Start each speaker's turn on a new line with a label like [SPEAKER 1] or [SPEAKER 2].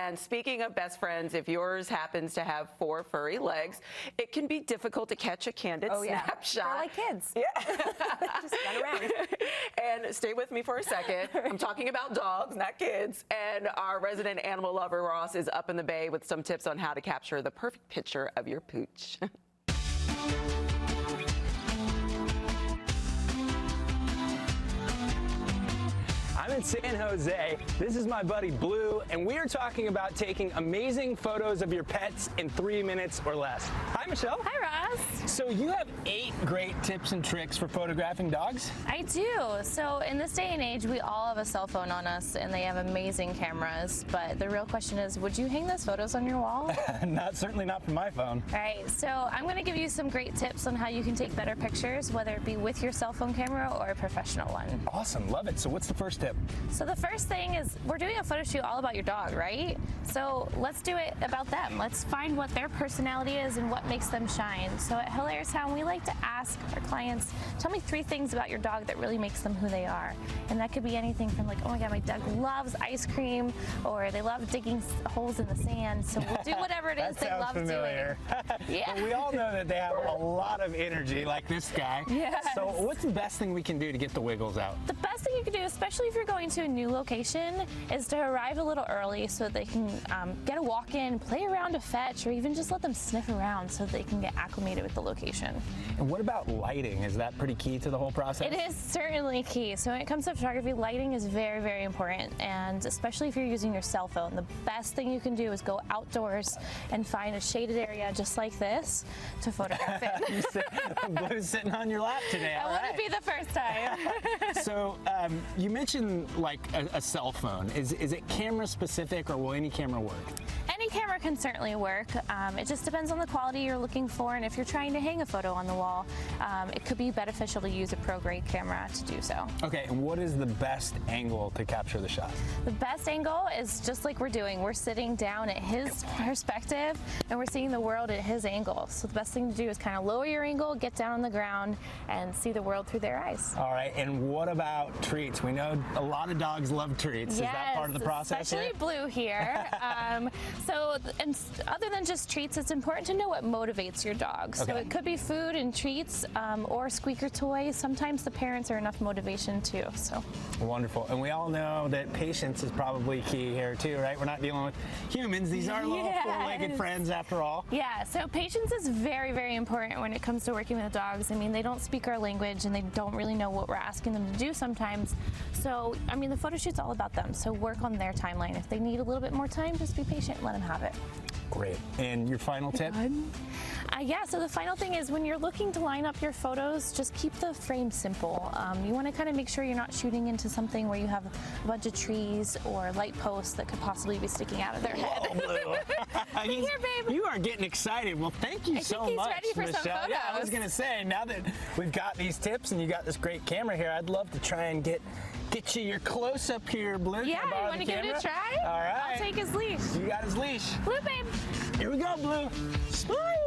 [SPEAKER 1] And speaking of best friends, if yours happens to have 4 furry legs, it can be difficult to catch a candid snapshot.
[SPEAKER 2] They're like kids.
[SPEAKER 1] Yeah.
[SPEAKER 2] Just run around.
[SPEAKER 1] And stay with me for a second. I'm talking about dogs, not kids. And our resident animal lover, Ross, is up in the bay with some tips on how to capture the perfect picture of your pooch.
[SPEAKER 3] I'm in San Jose. This is my buddy Blue, and we are talking about taking amazing photos of your pets in 3 minutes or less. Hi, Michelle.
[SPEAKER 4] Hi, Ross.
[SPEAKER 3] So you have 8 great tips and tricks for photographing dogs?
[SPEAKER 4] I do. So in this day and age, we all have a cell phone on us, and they have amazing cameras. But the real question is, would you hang those photos on your wall?
[SPEAKER 3] Certainly not from my phone.
[SPEAKER 4] All right, so I'm going to give you some great tips on how you can take better pictures, whether it be with your cell phone camera or a professional one.
[SPEAKER 3] Awesome, love it. So what's the first tip?
[SPEAKER 4] So the first thing is, we're doing a photo shoot all about your dog, right? So let's do it about them. Let's find what their personality is and what makes them shine. So at Hilarious Town, we like to ask our clients, tell me 3 things about your dog that really makes them who they are. And that could be anything from like, oh my God, my dog loves ice cream, or they love digging holes in the sand. So we'll do whatever it is they love
[SPEAKER 3] familiar.
[SPEAKER 4] doing. Yeah.
[SPEAKER 3] Well, we all know that they have a lot of energy, like this guy.
[SPEAKER 4] Yes.
[SPEAKER 3] So what's the best thing we can do to get the wiggles out?
[SPEAKER 4] The best thing you can do, especially if you're going to a new location, is to arrive a little early so they can get a walk-in, play around a fetch, or even just let them sniff around so they can get acclimated with the location.
[SPEAKER 3] And what about lighting? Is that pretty key to the whole process?
[SPEAKER 4] It is certainly key. So when it comes to photography, lighting is very, very important, and especially if you're using your cell phone, the best thing you can do is go outdoors and find a shaded area just like this to photograph it.
[SPEAKER 3] Blue's sitting on your lap today.
[SPEAKER 4] That wouldn't be the first time.
[SPEAKER 3] So you mentioned like a cell phone. Is it camera specific, or will any camera work?
[SPEAKER 4] Any camera can certainly work. It just depends on the quality you're looking for, and if you're trying to hang a photo on the wall, it could be beneficial to use a pro-grade camera to do so.
[SPEAKER 3] Okay, and what is the best angle to capture the shot?
[SPEAKER 4] The best angle is just like we're doing. We're sitting down at his perspective, and we're seeing the world at his angle. So the best thing to do is kind of lower your angle, get down on the ground, and see the world through their eyes.
[SPEAKER 3] All right, and what about treats? We know a lot of dogs love treats.
[SPEAKER 4] Yes,
[SPEAKER 3] is that part of the process?
[SPEAKER 4] Especially Blue here. So, and other than just treats, it's important to know what motivates your dog. So it could be food and treats, or squeaker toys. Sometimes the parents are enough motivation too. So
[SPEAKER 3] wonderful. And we all know that patience is probably key here too, right? We're not dealing with humans. These are little four-legged friends after all.
[SPEAKER 4] Yeah, so patience is very, very important when it comes to working with dogs. I mean, they don't speak our language, and they don't really know what we're asking them to do sometimes. So, I mean, the photo shoot's all about them. So work on their timeline. If they need a little bit more time, just be patient and let them have it.
[SPEAKER 3] Great. And your final tip?
[SPEAKER 4] Yeah, so the final thing is, when you're looking to line up your photos, just keep the frame simple. You want to kind of make sure you're not shooting into something where you have a bunch of trees or light posts that could possibly be sticking out of their head.
[SPEAKER 3] Whoa, Blue.
[SPEAKER 4] Here, babe.
[SPEAKER 3] You are getting excited. Well, thank you so much,
[SPEAKER 4] ready for
[SPEAKER 3] Michelle.
[SPEAKER 4] some photos.
[SPEAKER 3] Yeah, I was going to say, now that we've got these tips and you got this great camera here, I'd love to try and get you your close-up here, Blue.
[SPEAKER 4] Yeah, you want to give it a try?
[SPEAKER 3] All right.
[SPEAKER 4] I'll take his leash.
[SPEAKER 3] You got his leash.
[SPEAKER 4] Blue, babe.
[SPEAKER 3] Here we go, Blue. Smile.